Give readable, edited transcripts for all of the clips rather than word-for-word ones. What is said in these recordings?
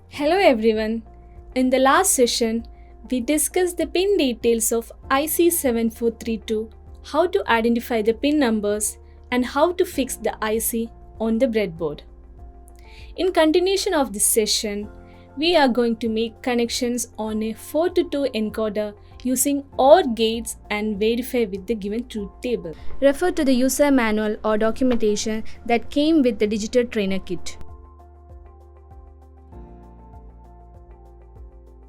Hello everyone. In the last session, we discussed the pin details of IC7432, how to identify the pin numbers, and how to fix the IC on the breadboard. In continuation of this session, we are going to make connections on a 4 to 2 encoder using OR gates and verify with the given truth table. Refer to the user manual or documentation that came with the digital trainer kit.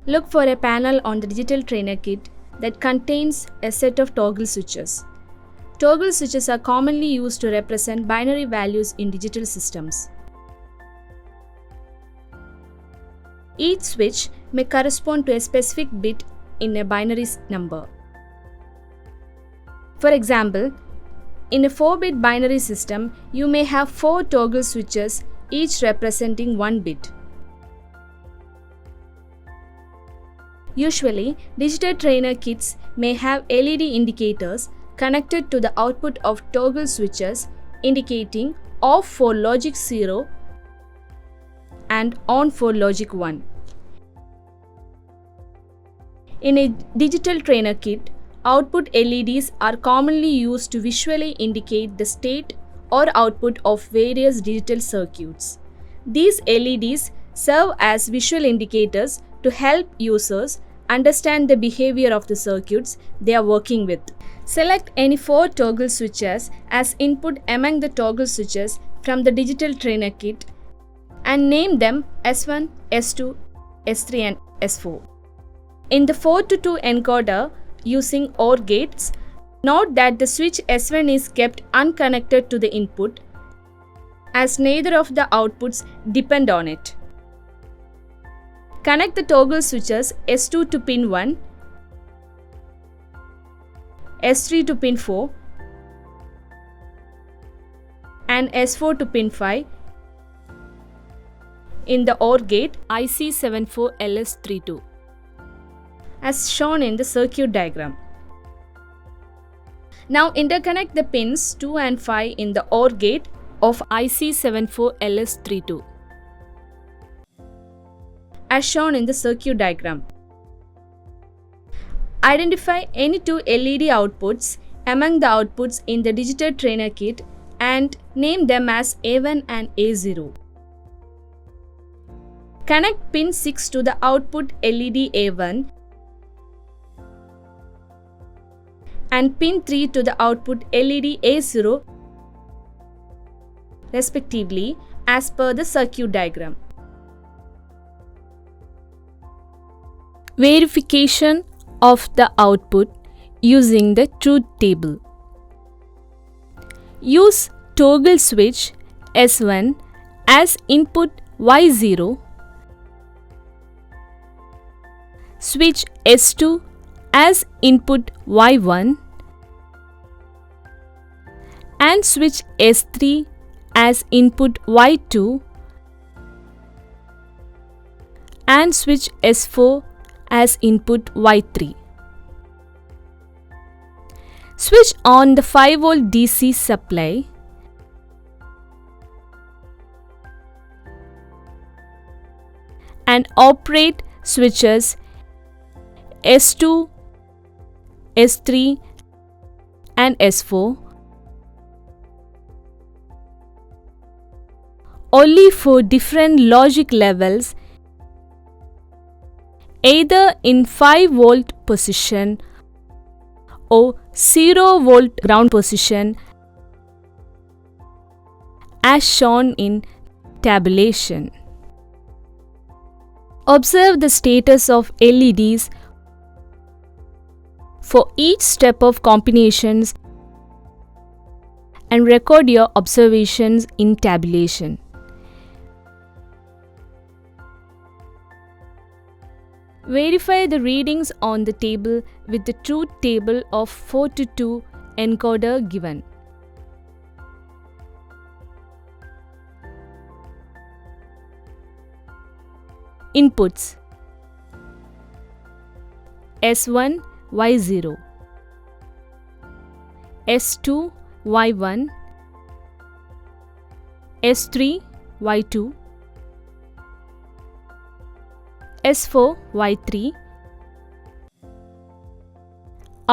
Look for a panel on the digital trainer kit that contains a set of toggle switches. Toggle switches are commonly used to represent binary values in digital systems. Each switch may correspond to a specific bit in a binary number. For example, in a 4-bit binary system, you may have 4 toggle switches, each representing 1 bit. Usually, digital trainer kits may have LED indicators connected to the output of toggle switches indicating off for logic 0 and on for logic 1. In a digital trainer kit, output LEDs are commonly used to visually indicate the state or output of various digital circuits. These LEDs serve as visual indicators to help users understand the behavior of the circuits they are working with. Select any 4 toggle switches as input among the toggle switches from the digital trainer kit and name them S1, S2, S3 and S4. In the 4 to 2 encoder using OR gates, note that the switch S1 is kept unconnected to the input as neither of the outputs depend on it. Connect the toggle switches S2 to pin 1, S3 to pin 4 and S4 to pin 5 in the OR gate IC74LS32 as shown in the circuit diagram. Now interconnect the pins 2 and 5 in the OR gate of IC74LS32 as shown in the circuit diagram. Identify any 2 LED outputs among the outputs in the digital trainer kit and name them as A1 and A0. Connect pin 6 to the output LED A1 and pin 3 to the output LED A0 respectively as per the circuit diagram. Verification of the output using the truth table. Use toggle switch S1 as input Y0, switch S2 as input Y1 and switch S3 as input Y2 and switch S4 as input Y3. Switch on the 5V DC supply and operate switches S2, S3 and S4 only for different logic levels, either in 5V position or 0V ground position as shown in tabulation. Observe the status of LEDs for each step of combinations and record your observations in tabulation. Verify the readings on the table with the truth table of 4 to 2 encoder given. Inputs S1 Y0, S2 Y1, S3 Y2, S4, Y3.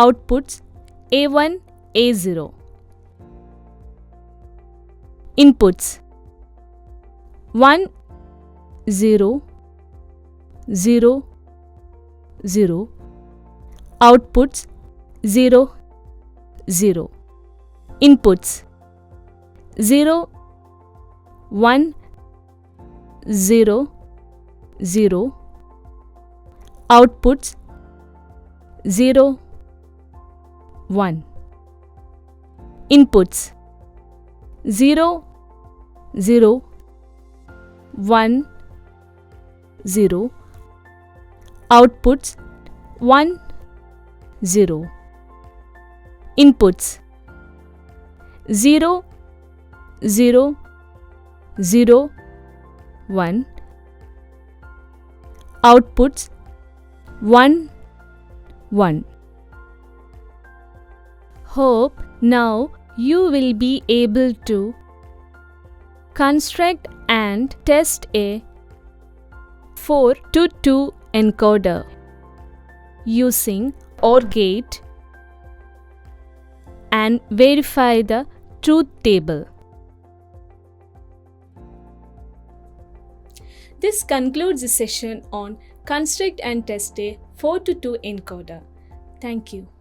Outputs A1, A0. Inputs 1, 0, 0, 0. Outputs 0, 0. Inputs 0, 1, 0, 0. Outputs 0, 1. Inputs 0, 0, 1, 0. Outputs 1, 0. Inputs 0, 0, 0, 1. Outputs 1, 1. Hope now you will be able to construct and test a 4 to 2 encoder using OR gate and verify the truth table. This concludes the session on construct and test a 4 to 2 encoder. Thank you.